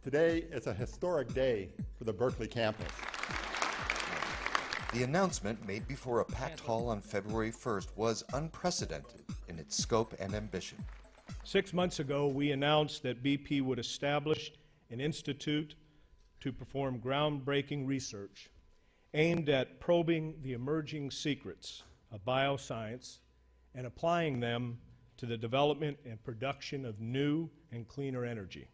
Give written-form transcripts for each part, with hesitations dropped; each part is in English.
Today is a historic day for the Berkeley campus. The announcement made before a packed hall on February 1st was unprecedented in its scope and ambition. 6 months ago, we announced that BP would establish an institute to perform groundbreaking research aimed at probing the emerging secrets of bioscience and applying them to the development and production of new and cleaner energy.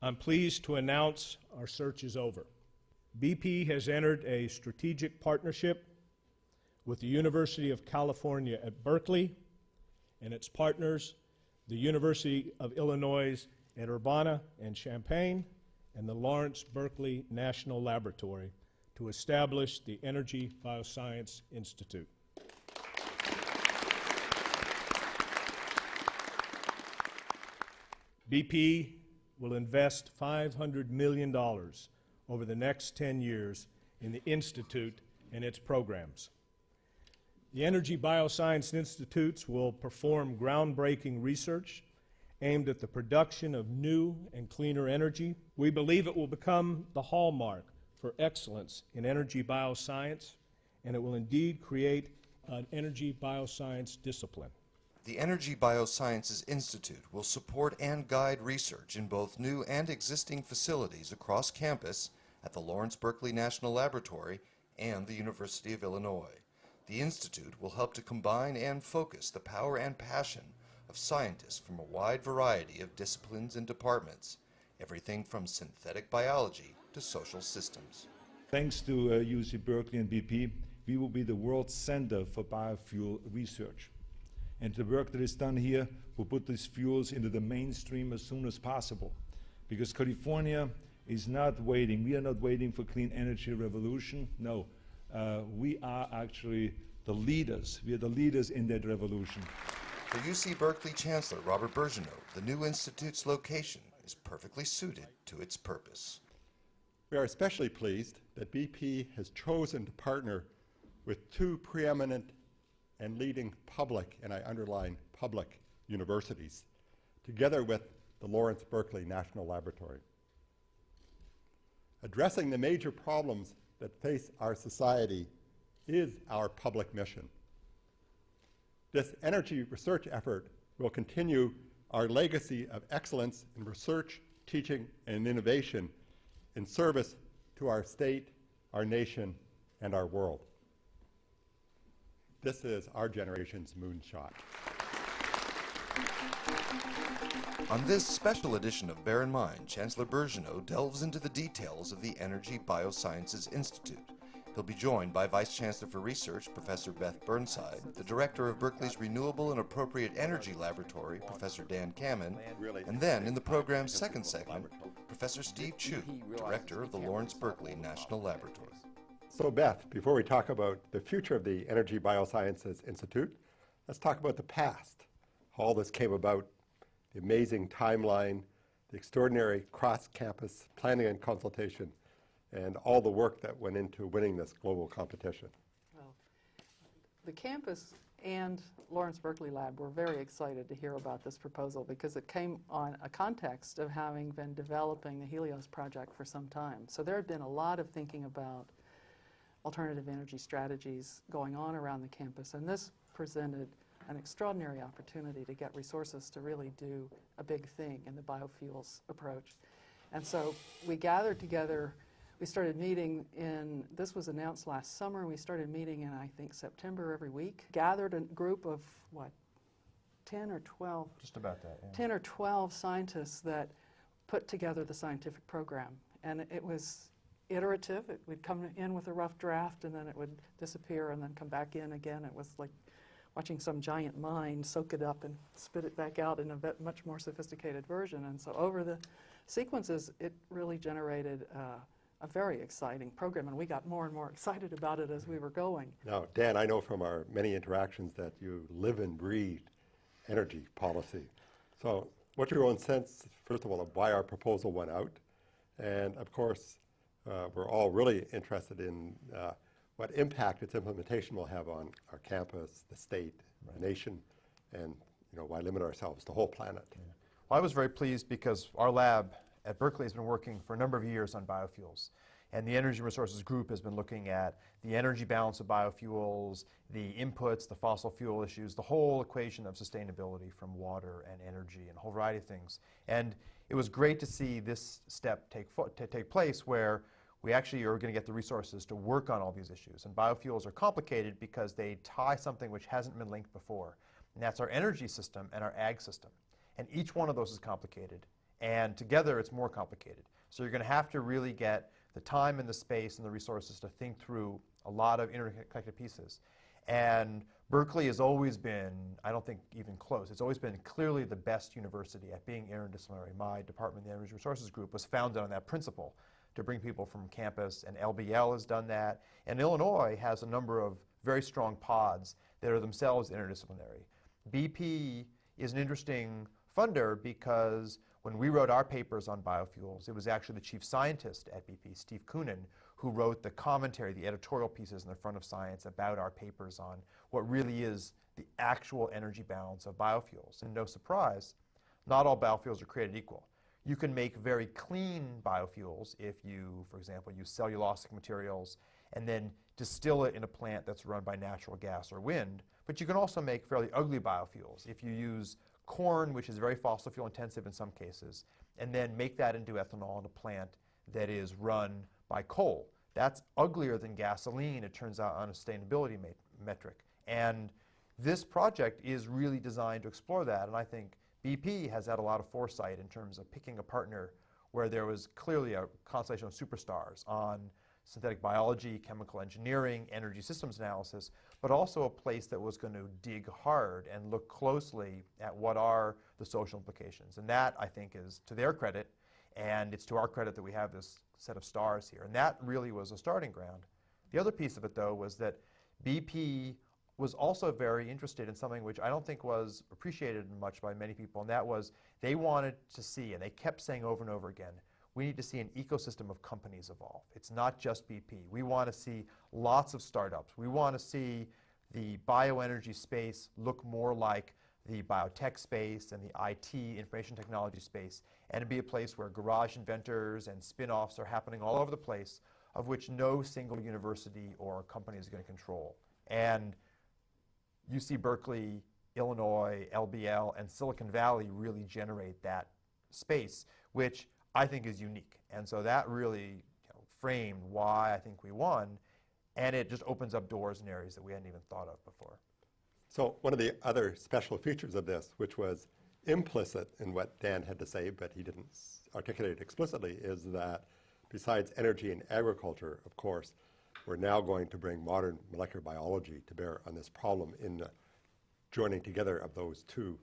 I'm pleased to announce our search is over. BP has entered a strategic partnership with the University of California at Berkeley and its partners, the University of Illinois at Urbana-Champaign and the Lawrence Berkeley National Laboratory to establish the Energy Biosciences Institute. BP will invest $500 million over the next 10 years in the Institute and its programs. The Energy Biosciences Institutes will perform groundbreaking research aimed at the production of new and cleaner energy. We believe it will become the hallmark for excellence in energy bioscience, and it will indeed create an energy bioscience discipline. The Energy Biosciences Institute will support and guide research in both new and existing facilities across campus at the Lawrence Berkeley National Laboratory and the University of Illinois. The Institute will help to combine and focus the power and passion of scientists from a wide variety of disciplines and departments, everything from synthetic biology to social systems. Thanks to UC Berkeley and BP, we will be the world center for biofuel research. And the work that is done here will put these fuels into the mainstream as soon as possible. Because California is not waiting. We are not waiting for clean energy revolution. No, we are actually the leaders. We are the leaders in that revolution. For UC Berkeley Chancellor Robert Birgeneau, the new institute's location is perfectly suited to its purpose. We are especially pleased that BP has chosen to partner with two preeminent and leading public, and I underline public, universities, together with the Lawrence Berkeley National Laboratory. Addressing the major problems that face our society is our public mission. This energy research effort will continue our legacy of excellence in research, teaching, and innovation in service to our state, our nation, and our world. This is our generation's moonshot. On this special edition of Bear in Mind, Chancellor Birgeneau delves into the details of the Energy Biosciences Institute. He'll be joined by Vice Chancellor for Research, Professor Beth Burnside, the Director of Berkeley's Renewable and Appropriate Energy Laboratory, Professor Dan Kamen, and then, in the program's second segment, Professor Steve Chu, Director of the Lawrence Berkeley National Laboratory. So Beth, before we talk about the future of the Energy Biosciences Institute, let's talk about the past, how all this came about, the amazing timeline, the extraordinary cross-campus planning and consultation, and all the work that went into winning this global competition. Well, the campus and Lawrence Berkeley Lab were very excited to hear about this proposal because it came on a context of having been developing the Helios project for some time. So there had been a lot of thinking about alternative energy strategies going on around the campus, and this presented an extraordinary opportunity to get resources to really do a big thing in the biofuels approach. And so we gathered together, we started meeting this was announced last summer, we started meeting in, I think, September every week. Gathered a group of, 10 or 12? Just about that, yeah. 10 or 12 scientists that put together the scientific program. And it was iterative. It would come in with a rough draft and then it would disappear and then come back in again. It was like watching some giant mind soak it up and spit it back out in a much more sophisticated version. And so over the sequences, it really generated a very exciting program, and we got more and more excited about it as we were going. Now, Dan, I know from our many interactions that you live and breathe energy policy. So what's your own sense, first of all, of why our proposal went out? And of course, we're all really interested in what impact its implementation will have on our campus, the state, the nation, and why limit ourselves, the whole planet. Yeah. Well, I was very pleased because our lab at Berkeley has been working for a number of years on biofuels. And the Energy Resources Group has been looking at the energy balance of biofuels, the inputs, the fossil fuel issues, the whole equation of sustainability from water and energy and a whole variety of things. And it was great to see this step take place where we actually are going to get the resources to work on all these issues. And biofuels are complicated because they tie something which hasn't been linked before. And that's our energy system and our ag system. And each one of those is complicated. And together it's more complicated. So you're going to have to really get the time and the space and the resources to think through a lot of interconnected pieces. And Berkeley has always been, I don't think even close, it's always been clearly the best university at being interdisciplinary. My department, the Energy Resources Group, was founded on that principle to bring people from campus, and LBL has done that. And Illinois has a number of very strong pods that are themselves interdisciplinary. BP is an interesting funder because when we wrote our papers on biofuels, it was actually the chief scientist at BP, Steve Koonin, who wrote the commentary, the editorial pieces in the front of Science about our papers on what really is the actual energy balance of biofuels. And no surprise, not all biofuels are created equal. You can make very clean biofuels if you, for example, use cellulosic materials and then distill it in a plant that's run by natural gas or wind. But you can also make fairly ugly biofuels if you use corn, which is very fossil fuel intensive in some cases, and then make that into ethanol in a plant that is run by coal. That's uglier than gasoline, it turns out, on a sustainability metric. And this project is really designed to explore that, and I think BP has had a lot of foresight in terms of picking a partner where there was clearly a constellation of superstars on synthetic biology, chemical engineering, energy systems analysis, but also a place that was going to dig hard and look closely at what are the social implications. And that, I think, is to their credit, and it's to our credit that we have this set of stars here. And that really was a starting ground. The other piece of it, though, was that BP was also very interested in something which I don't think was appreciated much by many people, and that was they wanted to see, and they kept saying over and over again, we need to see an ecosystem of companies evolve. It's not just BP. We want to see lots of startups. We want to see the bioenergy space look more like the biotech space and the IT, information technology space, and to be a place where garage inventors and spin-offs are happening all over the place, of which no single university or company is going to control. And UC Berkeley, Illinois, LBL, and Silicon Valley really generate that space, which I think is unique. And so that really framed why I think we won, and it just opens up doors in areas that we hadn't even thought of before. So one of the other special features of this, which was implicit in what Dan had to say, but he didn't articulate it explicitly, is that besides energy and agriculture, of course, we're now going to bring modern molecular biology to bear on this problem in the joining together of those two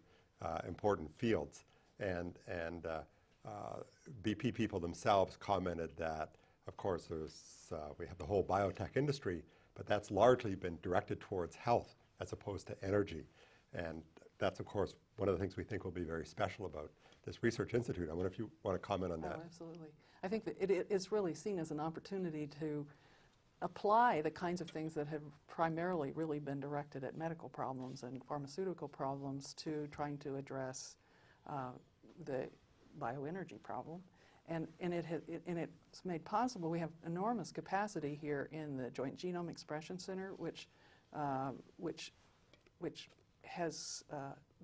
important fields. And BP people themselves commented that, of course, we have the whole biotech industry, but that's largely been directed towards health as opposed to energy. And that's, of course, one of the things we think will be very special about this research institute. I wonder if you want to comment on that. Oh, absolutely. I think that it's really seen as an opportunity to apply the kinds of things that have primarily really been directed at medical problems and pharmaceutical problems to trying to address the bioenergy problem. And it's made possible. We have enormous capacity here in the Joint Genome Expression Center, which has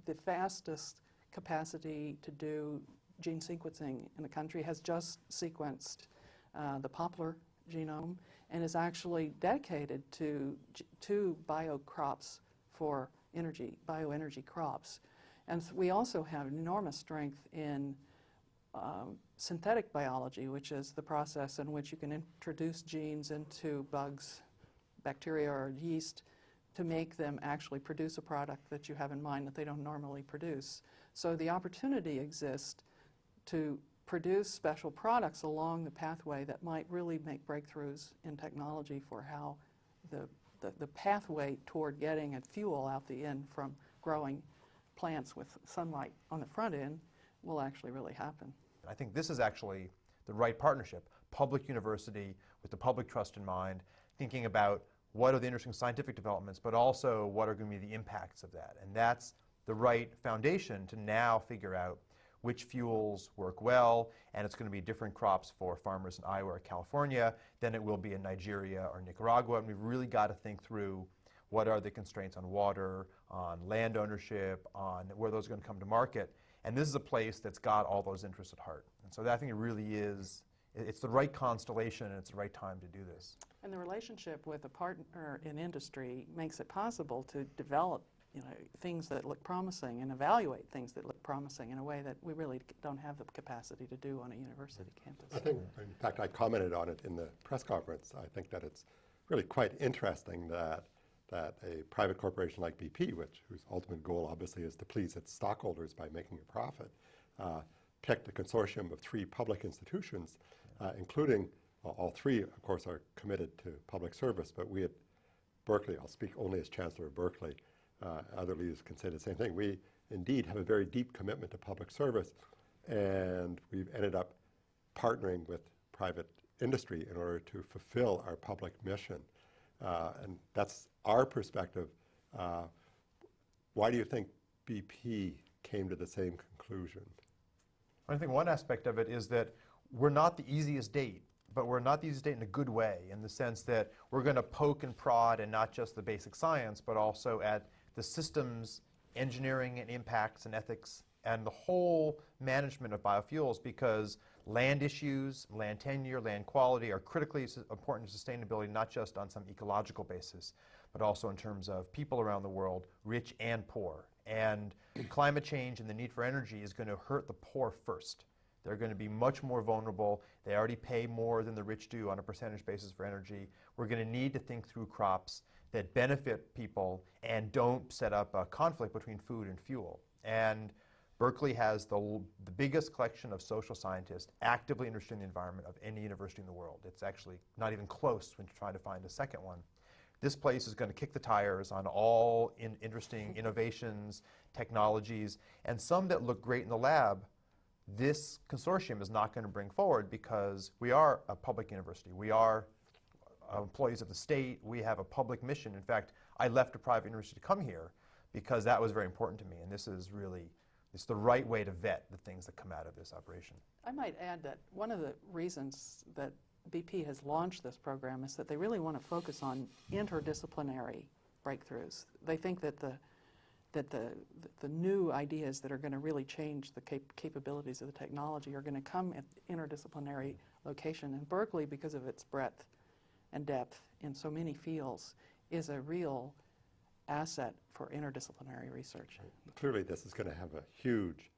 the fastest capacity to do gene sequencing in the country, has just sequenced the poplar genome, and is actually dedicated to biocrops for bioenergy crops. And we also have enormous strength in synthetic biology, which is the process in which you can introduce genes into bugs, bacteria, or yeast to make them actually produce a product that you have in mind that they don't normally produce. So the opportunity exists to produce special products along the pathway that might really make breakthroughs in technology for how the pathway toward getting a fuel out the end from growing plants with sunlight on the front end will actually really happen. I think this is actually the right partnership, public university with the public trust in mind, thinking about what are the interesting scientific developments, but also what are going to be the impacts of that. And that's the right foundation to now figure out which fuels work well, and it's going to be different crops for farmers in Iowa or California than it will be in Nigeria or Nicaragua. And we've really got to think through what are the constraints on water, on land ownership, on where those are going to come to market. And this is a place that's got all those interests at heart. And so I think it really is, it's the right constellation and it's the right time to do this. And the relationship with a partner in industry makes it possible to develop things that look promising and evaluate things that look promising in a way that we really don't have the capacity to do on a university campus. I think, in fact, I commented on it in the press conference. I think that it's really quite interesting that a private corporation like BP, whose ultimate goal obviously is to please its stockholders by making a profit, picked a consortium of 3 public institutions, including, all 3, of course, are committed to public service, but we at Berkeley, I'll speak only as Chancellor of Berkeley, other leaders can say the same thing. We indeed have a very deep commitment to public service, and we've ended up partnering with private industry in order to fulfill our public mission. And that's our perspective. Why do you think BP came to the same conclusion? I think one aspect of it is that we're not the easiest date, but we're not the easiest date in a good way, in the sense that we're going to poke and prod and not just the basic science, but also at the systems, engineering and impacts and ethics, and the whole management of biofuels, because land issues, land tenure, land quality are critically important to sustainability, not just on some ecological basis, but also in terms of people around the world, rich and poor. And climate change and the need for energy is going to hurt the poor first. They're going to be much more vulnerable. They already pay more than the rich do on a percentage basis for energy. We're going to need to think through crops that benefit people and don't set up a conflict between food and fuel. And Berkeley has the biggest collection of social scientists actively interested in the environment of any university in the world. It's actually not even close when you're trying to find a second one. This place is going to kick the tires on all interesting innovations, technologies, and some that look great in the lab. This consortium is not going to bring forward because we are a public university. We are employees of the state. We have a public mission. In fact, I left a private university to come here because that was very important to me. And this is really, it's the right way to vet the things that come out of this operation. I might add that one of the reasons that BP has launched this program is that they really want to focus on interdisciplinary breakthroughs. They think that the new ideas that are going to really change the capabilities of the technology are going to come at interdisciplinary location. And Berkeley, because of its breadth and depth in so many fields, is a real asset for interdisciplinary research. Clearly, this is going to have a huge,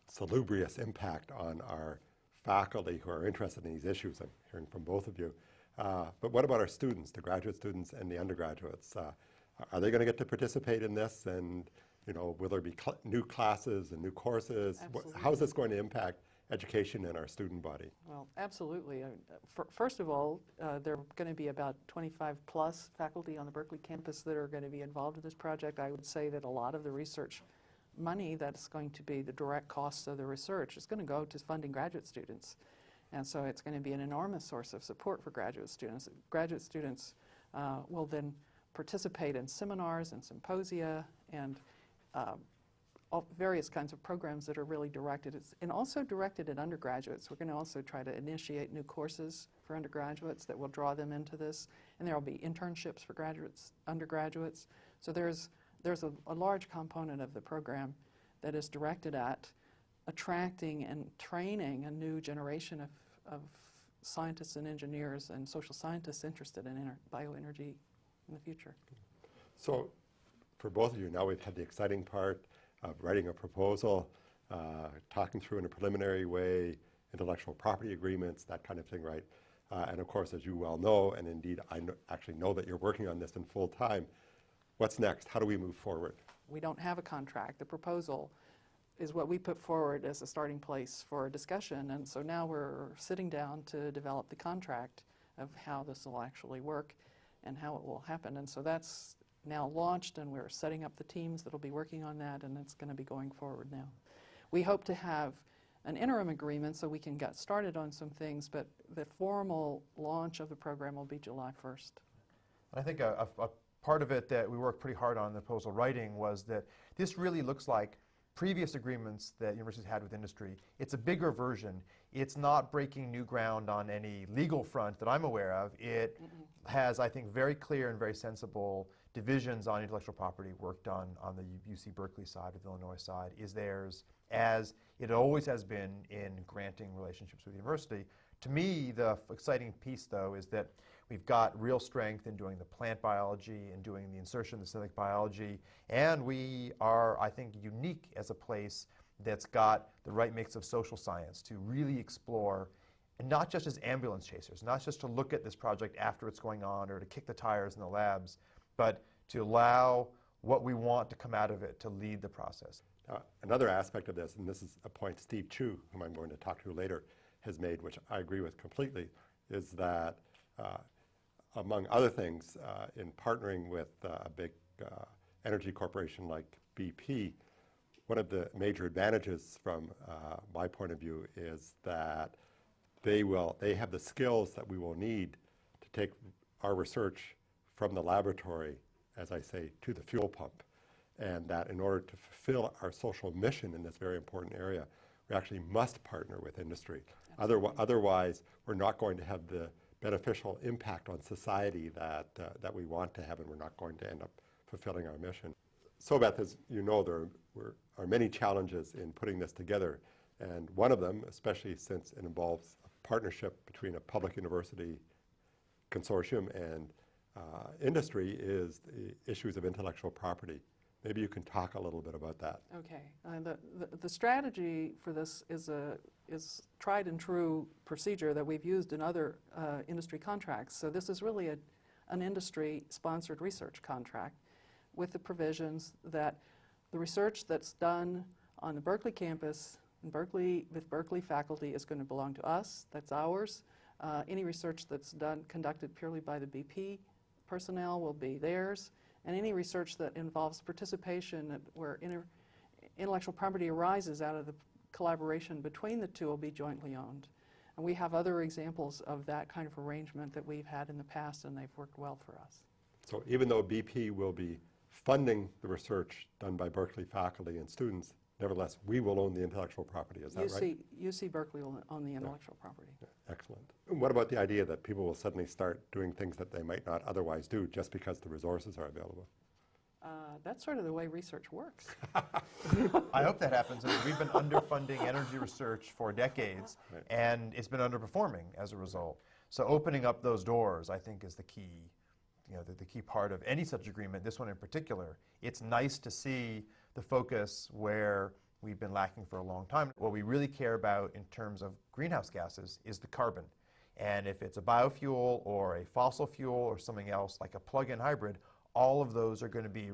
salubrious impact on our faculty who are interested in these issues. I'm hearing from both of you. But what about our students, the graduate students and the undergraduates? Are they going to get to participate in this? And will there be new classes and new courses? How is this going to impact education in our student body? Well, absolutely. First of all, there are going to be about 25 plus faculty on the Berkeley campus that are going to be involved in this project. I would say that a lot of the research money that's going to be the direct costs of the research is going to go to funding graduate students. And so it's going to be an enormous source of support for graduate students. Graduate students will then participate in seminars and symposia and various kinds of programs that are really directed, and also directed at undergraduates. We're going to also try to initiate new courses for undergraduates that will draw them into this, and there will be internships for undergraduates. So there's a large component of the program that is directed at attracting and training a new generation of scientists and engineers and social scientists interested in bioenergy in the future. So for both of you, now we've had the exciting part of writing a proposal, talking through in a preliminary way, intellectual property agreements, that kind of thing, right? And of course, as you well know, and indeed I actually know that you're working on this in full time, what's next? How do we move forward? We don't have a contract. The proposal is what we put forward as a starting place for a discussion, and so now we're sitting down to develop the contract of how this will actually work and how it will happen. And so that's now launched, and we're setting up the teams that will be working on that, and it's going to be going forward now. We hope to have an interim agreement so we can get started on some things, but the formal launch of the program will be July 1st. I think a part of it that we worked pretty hard on in the proposal writing was that this really looks like previous agreements that universities had with industry. It's a bigger version. It's not breaking new ground on any legal front that I'm aware of. It has, I think, very clear and very sensible divisions on intellectual property work done on the UC Berkeley side or the Illinois side is theirs, as it always has been in granting relationships with the university. To me, the exciting piece, though, is that we've got real strength in doing the plant biology and doing the insertion of the synthetic biology, and we are, I think, unique as a place that's got the right mix of social science to really explore, and not just as ambulance chasers, not just to look at this project after it's going on or to kick the tires in the labs, but to allow what we want to come out of it to lead the process. Another aspect of this, and this is a point Steve Chu, whom I'm going to talk to later, has made, which I agree with completely, is that among other things, in partnering with a big energy corporation like BP, one of the major advantages from my point of view is that they have the skills that we will need to take our research from the laboratory, as I say, to the fuel pump. And that in order to fulfill our social mission in this very important area, we actually must partner with industry. Otherwise, we're not going to have the beneficial impact on society that we want to have, and we're not going to end up fulfilling our mission. So Beth, as you know, there are many challenges in putting this together, and one of them, especially since it involves a partnership between a public university consortium and industry, is the issues of intellectual property. Maybe you can talk a little bit about that. Okay. The strategy for this is tried and true procedure that we've used in other industry contracts. So this is really an industry-sponsored research contract with the provisions that the research that's done on the Berkeley campus in Berkeley with Berkeley faculty is going to belong to us. That's ours. Any research that's conducted purely by the BP personnel will be theirs. And any research that involves participation where intellectual property arises out of the collaboration between the two will be jointly owned. And we have other examples of that kind of arrangement that we've had in the past, and they've worked well for us. So even though BP will be funding the research done by Berkeley faculty and students, nevertheless, we will own the intellectual property. Is that right? UC Berkeley will own the intellectual property. Yeah, excellent. And what about the idea that people will suddenly start doing things that they might not otherwise do just because the resources are available? That's sort of the way research works. I hope that happens. I mean, we've been underfunding energy research for decades, Right. and it's been underperforming as a result. So opening up those doors, I think, is the key, the key part of any such agreement, this one in particular. It's nice to see the focus where we've been lacking for a long time. What we really care about in terms of greenhouse gases is the carbon. And if it's a biofuel or a fossil fuel or something else like a plug-in hybrid, all of those are going to be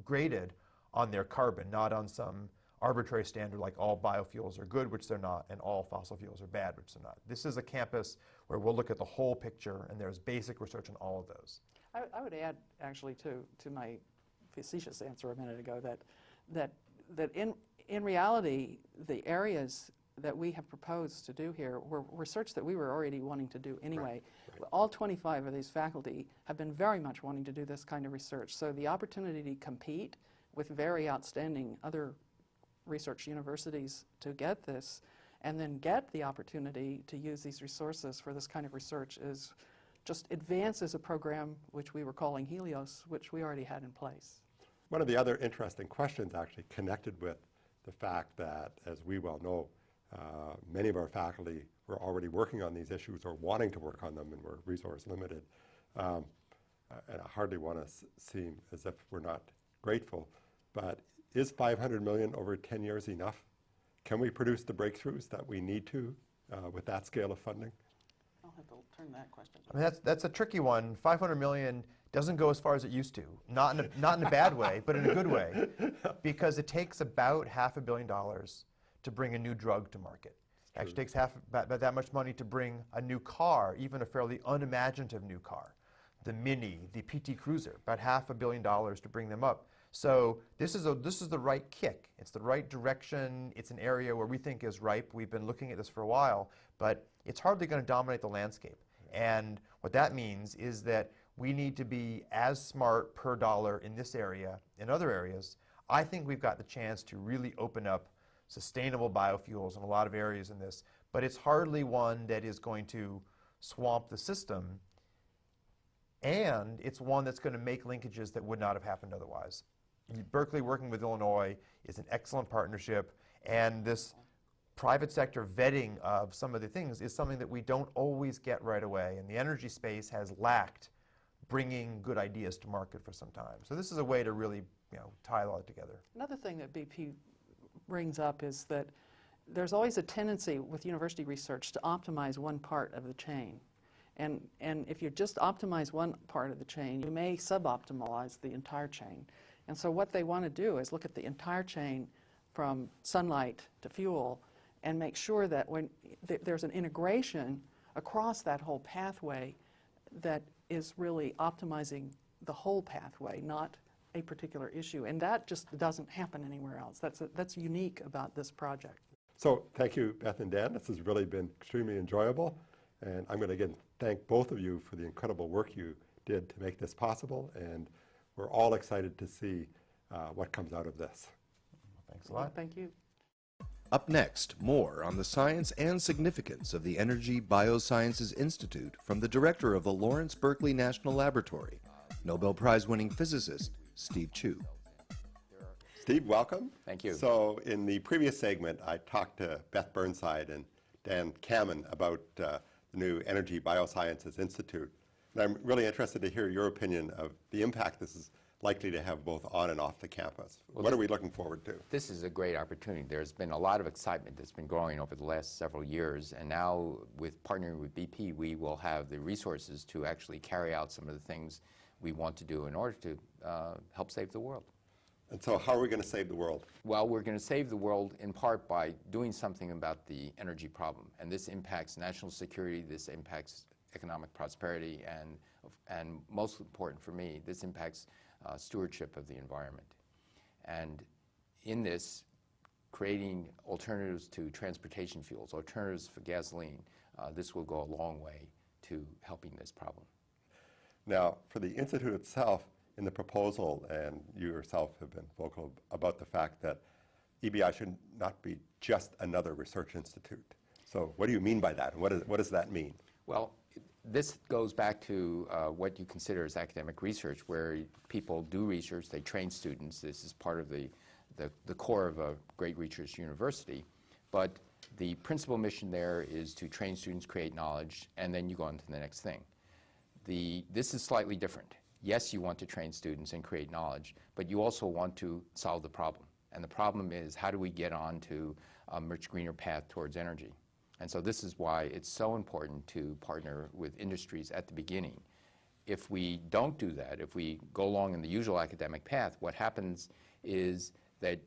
graded on their carbon, not on some arbitrary standard like all biofuels are good, which they're not, and all fossil fuels are bad, which they're not. This is a campus where we'll look at the whole picture, and there's basic research on all of those. I would add, actually, to my facetious answer a minute ago that in reality, the areas that we have proposed to do here were research that we were already wanting to do anyway. Right. All 25 of these faculty have been very much wanting to do this kind of research. So the opportunity to compete with very outstanding other research universities to get this, and then get the opportunity to use these resources for this kind of research, is just advances a program which we were calling Helios, which we already had in place. One of the other interesting questions actually connected with the fact that, as we well know, many of our faculty were already working on these issues or wanting to work on them and were resource limited. And I hardly want to seem as if we're not grateful, but is $500 million over 10 years enough? Can we produce the breakthroughs that we need to with that scale of funding? I'll have to turn that question. I mean, that's a tricky one. 500 million doesn't go as far as it used to. Not in a bad way, but in a good way, because it takes about $500 million to bring a new drug to market. It actually takes about that much money to bring a new car, even a fairly unimaginative new car. The Mini, the PT Cruiser, about $500 million to bring them up. So this is the right kick. It's the right direction. It's an area where we think is ripe. We've been looking at this for a while, but it's hardly going to dominate the landscape. And what that means is that we need to be as smart per dollar in this area, in other areas. I think we've got the chance to really open up sustainable biofuels in a lot of areas in this, but it's hardly one that is going to swamp the system, and it's one that's going to make linkages that would not have happened otherwise. Berkeley working with Illinois is an excellent partnership, and this private sector vetting of some of the things is something that we don't always get right away, and the energy space has lacked bringing good ideas to market for some time. So this is a way to really, tie a lot together. Another thing that BP brings up is that there's always a tendency with university research to optimize one part of the chain. And if you just optimize one part of the chain, you may suboptimize the entire chain. And so what they want to do is look at the entire chain from sunlight to fuel and make sure that when there's an integration across that whole pathway that is really optimizing the whole pathway, not a particular issue. And that just doesn't happen anywhere else. That's unique about this project. So thank you, Beth and Dan. This has really been extremely enjoyable. And I'm going to again thank both of you for the incredible work you did to make this possible. And we're all excited to see what comes out of this. Thanks a lot. Thank you. Up next, more on the science and significance of the Energy Biosciences Institute from the director of the Lawrence Berkeley National Laboratory, Nobel Prize-winning physicist Steve Chu. Steve, welcome. Thank you. So in the previous segment, I talked to Beth Burnside and Dan Kamen about the new Energy Biosciences Institute. And I'm really interested to hear your opinion of the impact this is likely to have both on and off the campus. What are we looking forward to? This is a great opportunity. There's been a lot of excitement that's been growing over the last several years, and now with partnering with BP, we will have the resources to actually carry out some of the things we want to do in order to help save the world. And so how are we going to save the world? Well, we're going to save the world in part by doing something about the energy problem, and this impacts national security, this impacts economic prosperity, and most important for me, this impacts stewardship of the environment. And in this, creating alternatives to transportation fuels, alternatives for gasoline, this will go a long way to helping this problem. Now, for the Institute itself, in the proposal, and you yourself have been vocal about the fact that EBI should not be just another research institute. So what do you mean by that? And what does that mean? Well, this goes back to what you consider as academic research, where people do research, they train students. This is part of the core of a great research university. But the principal mission there is to train students, create knowledge, and then you go on to the next thing. This is slightly different. Yes, you want to train students and create knowledge, but you also want to solve the problem. And the problem is, how do we get on to a much greener path towards energy? And so this is why it's so important to partner with industries at the beginning. If we don't do that, if we go along in the usual academic path, what happens is that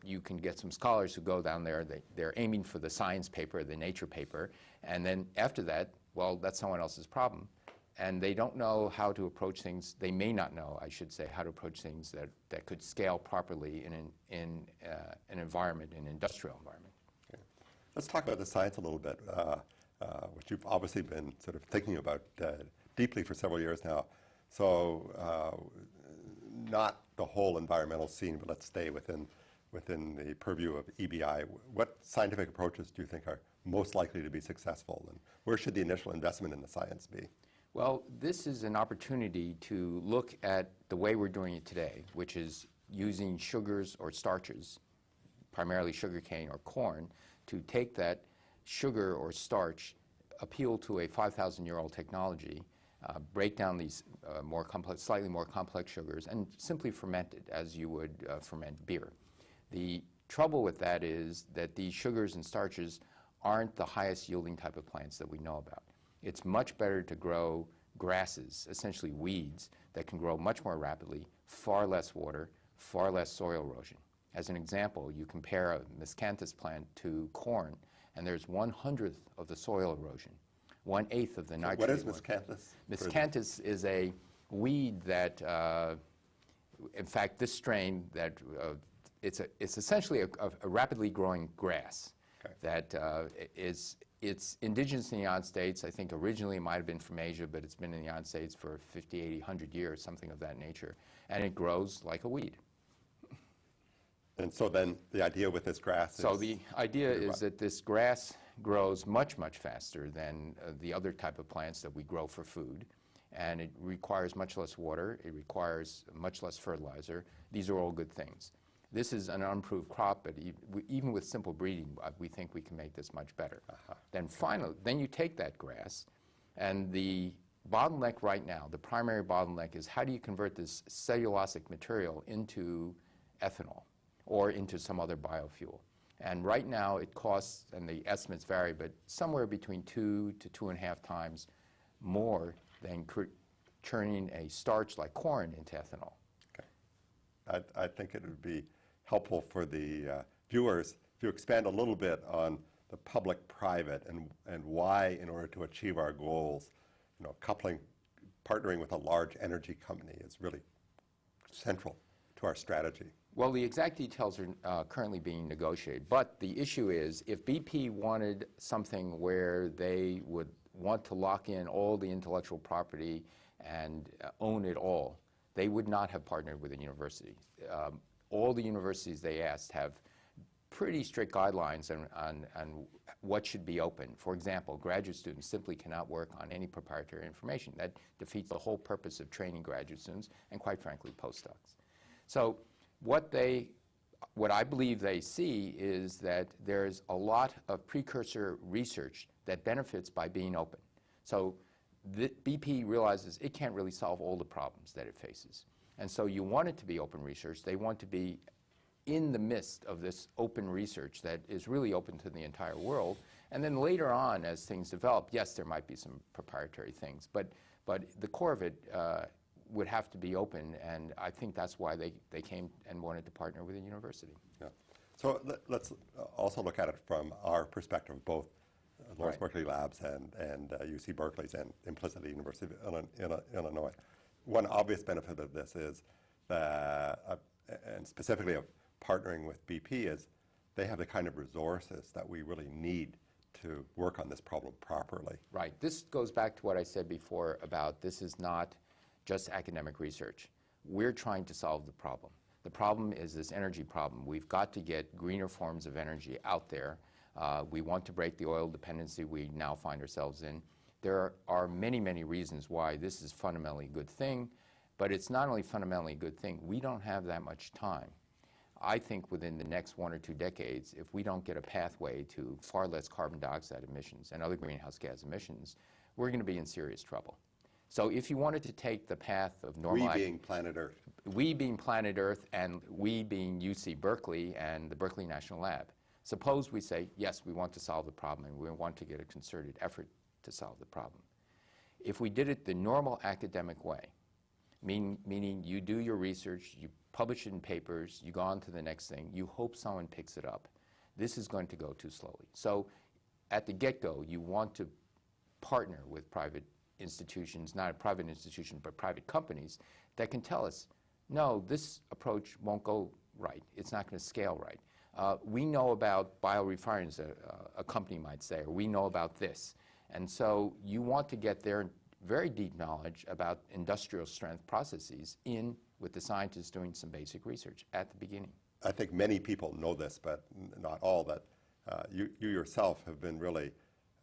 you can get some scholars who go down there, they're aiming for the science paper, the nature paper, and then after that, well, that's someone else's problem. And they don't know how to approach things, they may not know, I should say, how to approach things that could scale properly in an environment, an industrial environment. Okay. Let's talk about the science a little bit, which you've obviously been sort of thinking about deeply for several years now. So not the whole environmental scene, but let's stay within the purview of EBI. What scientific approaches do you think are most likely to be successful, and where should the initial investment in the science be? Well, this is an opportunity to look at the way we're doing it today, which is using sugars or starches, primarily sugarcane or corn, to take that sugar or starch, appeal to a 5,000-year-old technology, break down these slightly more complex sugars, and simply ferment it as you would ferment beer. The trouble with that is that these sugars and starches aren't the highest yielding type of plants that we know about. It's much better to grow grasses, essentially weeds, that can grow much more rapidly, far less water, far less soil erosion. As an example, you compare a miscanthus plant to corn, and there's 1/100th of the soil erosion, 1/8 of the nitrogen. What is miscanthus? Miscanthus is a weed that, in fact, this strain that it's essentially a rapidly growing grass. Okay. That it's indigenous in the United States. I think originally it might have been from Asia, but it's been in the United States for 50, 80, 100 years, something of that nature. And it grows like a weed. And so then the idea with this grass is... So the idea is that this grass grows much, much faster than the other type of plants that we grow for food. And it requires much less water. It requires much less fertilizer. These are all good things. This is an unimproved crop, but even with simple breeding, we think we can make this much better. Then finally, then you take that grass, and the bottleneck right now, the primary bottleneck is how do you convert this cellulosic material into ethanol or into some other biofuel? And right now it costs, and the estimates vary, but somewhere between 2 to 2.5 times more than turning a starch like corn into ethanol. Okay. I think it would be helpful for the viewers if you expand a little bit on the public-private and why, in order to achieve our goals, partnering with a large energy company is really central to our strategy. Well, the exact details are currently being negotiated, but the issue is if BP wanted something where they would want to lock in all the intellectual property and own it all, they would not have partnered with a university. All the universities they asked have pretty strict guidelines on what should be open. For example, graduate students simply cannot work on any proprietary information. That defeats the whole purpose of training graduate students and, quite frankly, postdocs. So what I believe they see is that there's a lot of precursor research that benefits by being open. So BP realizes it can't really solve all the problems that it faces. And so you want it to be open research. They want to be in the midst of this open research that is really open to the entire world. And then later on, as things develop, yes, there might be some proprietary things, but the core of it would have to be open, and I think that's why they came and wanted to partner with a university. Yeah. So let's also look at it from our perspective, both Lawrence Berkeley Labs and UC Berkeley's, and implicitly University of Illinois. One obvious benefit of this is that, and specifically of partnering with BP, is they have the kind of resources that we really need to work on this problem properly. Right. This goes back to what I said before about this is not just academic research. We're trying to solve the problem. The problem is this energy problem. We've got to get greener forms of energy out there. We want to break the oil dependency we now find ourselves in. There are many, many reasons why this is fundamentally a good thing, but it's not only fundamentally a good thing, we don't have that much time. I think within the next 1 or 2 decades, if we don't get a pathway to far less carbon dioxide emissions and other greenhouse gas emissions, we're going to be in serious trouble. So if you wanted to take the path of normal... We being planet Earth. We being planet Earth, and we being UC Berkeley and the Berkeley National Lab. Suppose we say, yes, we want to solve the problem, and we want to get a concerted effort to solve the problem. If we did it the normal academic way, meaning you do your research, you publish it in papers, you go on to the next thing, you hope someone picks it up, this is going to go too slowly. So at the get-go, you want to partner with private institutions, not a private institution, but private companies that can tell us, no, this approach won't go right. It's not going to scale right. We know about biorefineries, a company might say, or we know about this. And so you want to get their very deep knowledge about industrial strength processes in with the scientists doing some basic research at the beginning. I think many people know this, but not all, that you yourself have been really,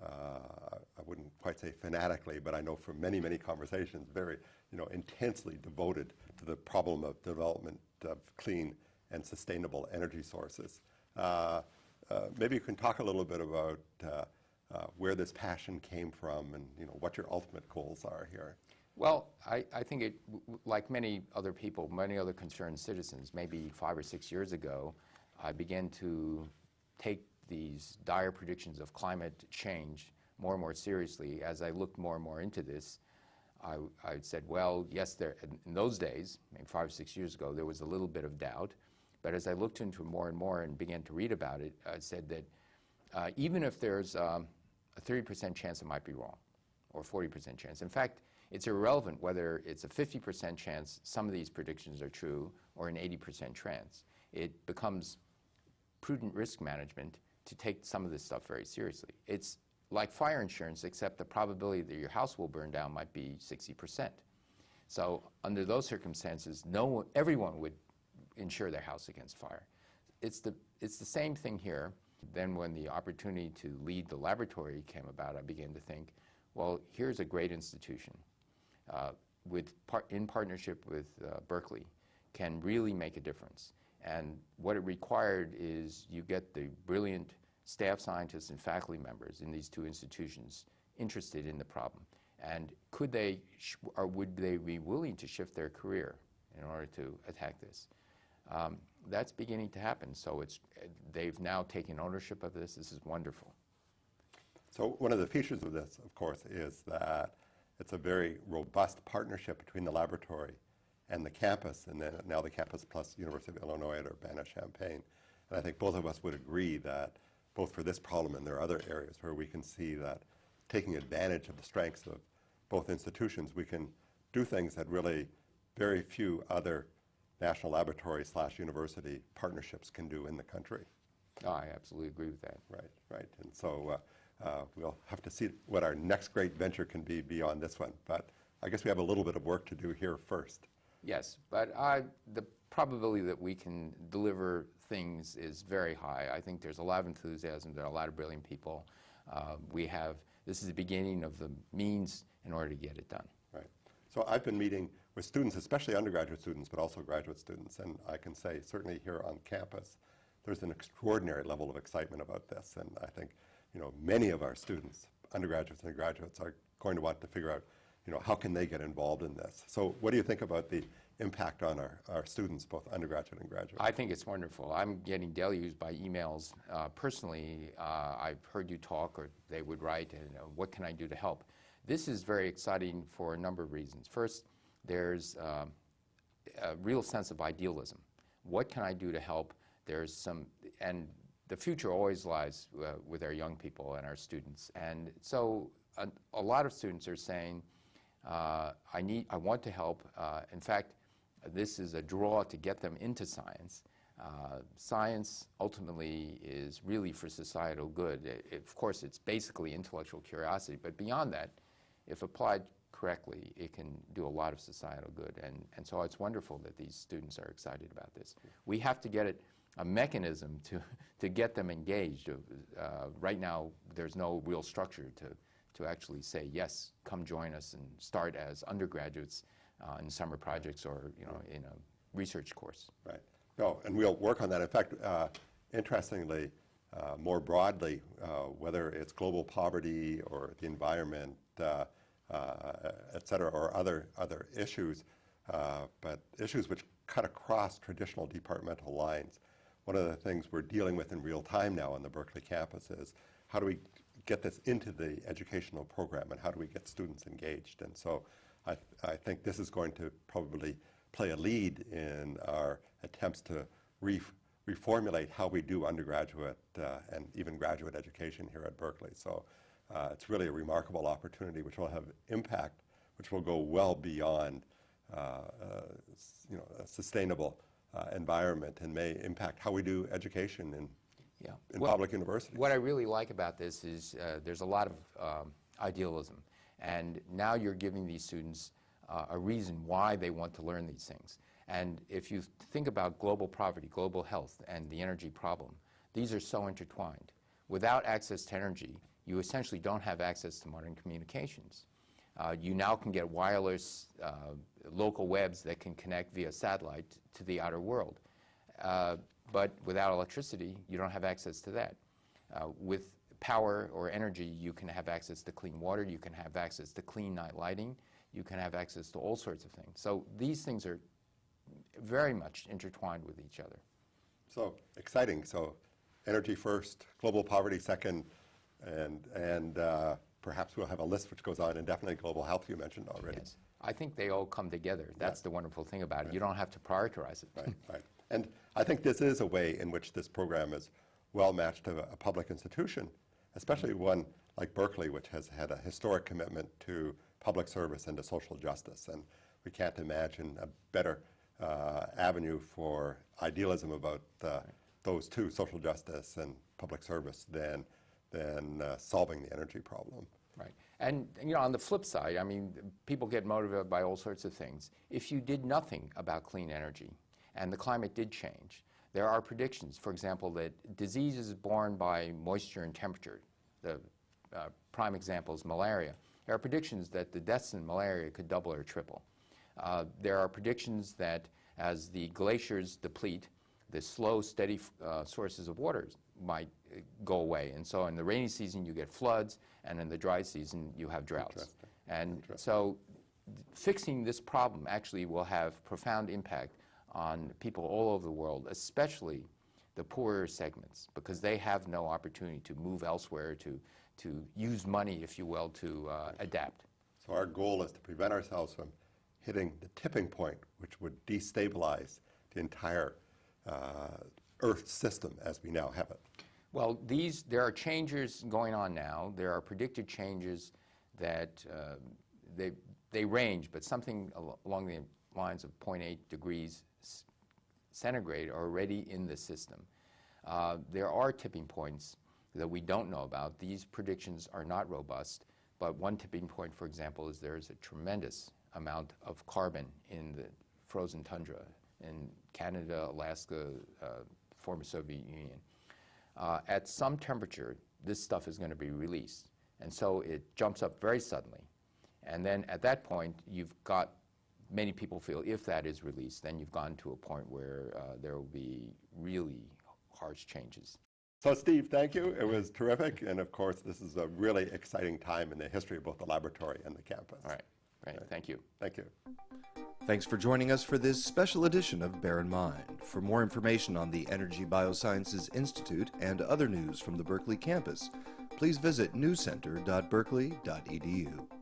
I wouldn't quite say fanatically, but I know from many, many conversations, very intensely devoted to the problem of development of clean and sustainable energy sources. Maybe you can talk a little bit about where this passion came from and what your ultimate goals are here. Well, I think it, like many other people, many other concerned citizens, maybe 5 or 6 years ago, I began to take these dire predictions of climate change more and more seriously. As I looked more and more into this, I said, well, yes, in those days, maybe 5 or 6 years ago, there was a little bit of doubt. But as I looked into it more and more and began to read about it, I said that even if there's a 30% chance it might be wrong, or 40% chance. In fact, it's irrelevant whether it's a 50% chance some of these predictions are true or an 80% chance. It becomes prudent risk management to take some of this stuff very seriously. It's like fire insurance, except the probability that your house will burn down might be 60%. So under those circumstances, everyone would insure their house against fire. it's the same thing here. Then when the opportunity to lead the laboratory came about, I began to think, well, here's a great institution in partnership with Berkeley can really make a difference. And what it required is you get the brilliant staff scientists and faculty members in these two institutions interested in the problem. And could they, or would they be willing to shift their career in order to attack this? That's beginning to happen. So they've now taken ownership of this. This is wonderful. So one of the features of this, of course, is that it's a very robust partnership between the laboratory and the campus, and then now the campus plus University of Illinois at Urbana-Champaign. And I think both of us would agree that both for this problem and there are other areas where we can see that taking advantage of the strengths of both institutions, we can do things that really very few other national laboratory / university partnerships can do in the country. Oh, I absolutely agree with that. Right. And so we'll have to see what our next great venture can be beyond this one. But I guess we have a little bit of work to do here first. Yes, but the probability that we can deliver things is very high. I think there's a lot of enthusiasm. There are a lot of brilliant people. This is the beginning of the means in order to get it done. Right. So I've been meeting with students, especially undergraduate students, but also graduate students, and I can say certainly here on campus, there's an extraordinary level of excitement about this, and I think many of our students, undergraduates and graduates, are going to want to figure out how can they get involved in this. So what do you think about the impact on our students, both undergraduate and graduate? I think it's wonderful. I'm getting deluged by emails personally. I've heard you talk, or they would write, and what can I do to help? This is very exciting for a number of reasons. First, there's a real sense of idealism. What can I do to help? And the future always lies with our young people and our students. And so a lot of students are saying, I want to help. In fact, this is a draw to get them into science. Science ultimately is really for societal good. Of course, it's basically intellectual curiosity, but beyond that, if applied correctly, it can do a lot of societal good. And so it's wonderful that these students are excited about this. We have to get a mechanism to get them engaged. Right now, there's no real structure to actually say, yes, come join us and start as undergraduates in summer projects or in a research course. Right. No, and we'll work on that. In fact, interestingly, more broadly, whether it's global poverty or the environment, et cetera, or other issues, but issues which cut across traditional departmental lines. One of the things we're dealing with in real time now on the Berkeley campus is how do we get this into the educational program and how do we get students engaged? And so I think this is going to probably play a lead in our attempts to reformulate how we do undergraduate and even graduate education here at Berkeley. So it's really a remarkable opportunity which will have impact, which will go well beyond a sustainable environment and may impact how we do education in public universities. What I really like about this is there's a lot of idealism, and now you're giving these students a reason why they want to learn these things. And if you think about global poverty, global health, and the energy problem, these are so intertwined. Without access to energy, you essentially don't have access to modern communications. You now can get wireless local webs that can connect via satellite to the outer world. But without electricity, you don't have access to that. With power or energy, you can have access to clean water, you can have access to clean night lighting, you can have access to all sorts of things. So these things are very much intertwined with each other. So exciting. So energy first, global poverty second, and perhaps we'll have a list which goes on indefinitely. Global health you mentioned already. Yes. I think they all come together. That's the wonderful thing about it. You don't have to prioritize it. Right. And I think this is a way in which this program is well matched to a public institution, especially one like Berkeley, which has had a historic commitment to public service and to social justice. And we can't imagine a better avenue for idealism about those two, social justice and public service, than solving the energy problem. Right. And on the flip side, I mean, people get motivated by all sorts of things. If you did nothing about clean energy and the climate did change, there are predictions, for example, that disease is borne by moisture and temperature. The prime example is malaria. There are predictions that the deaths in malaria could double or triple. There are predictions that as the glaciers deplete, the slow, steady sources of water might go away. And so in the rainy season, you get floods, and in the dry season, you have droughts. And so fixing this problem actually will have profound impact on people all over the world, especially the poorer segments, because they have no opportunity to move elsewhere, to use money, if you will, to adapt. So our goal is to prevent ourselves from hitting the tipping point, which would destabilize the entire Earth system as we now have it. Well, there are changes going on now. There are predicted changes that they range, but something along the lines of 0.8 degrees centigrade are already in the system. There are tipping points that we don't know about. These predictions are not robust, but one tipping point, for example, is there is a tremendous amount of carbon in the frozen tundra in Canada, Alaska, former Soviet Union. At some temperature, this stuff is going to be released, and so it jumps up very suddenly. And then at that point, you've got, many people feel, if that is released, then you've gone to a point where there will be really harsh changes. So Steve, thank you. It was terrific. And of course, this is a really exciting time in the history of both the laboratory and the campus. All right. Great. Thank you. Thank you. Thanks for joining us for this special edition of Bear in Mind. For more information on the Energy Biosciences Institute and other news from the Berkeley campus, please visit newscenter.berkeley.edu.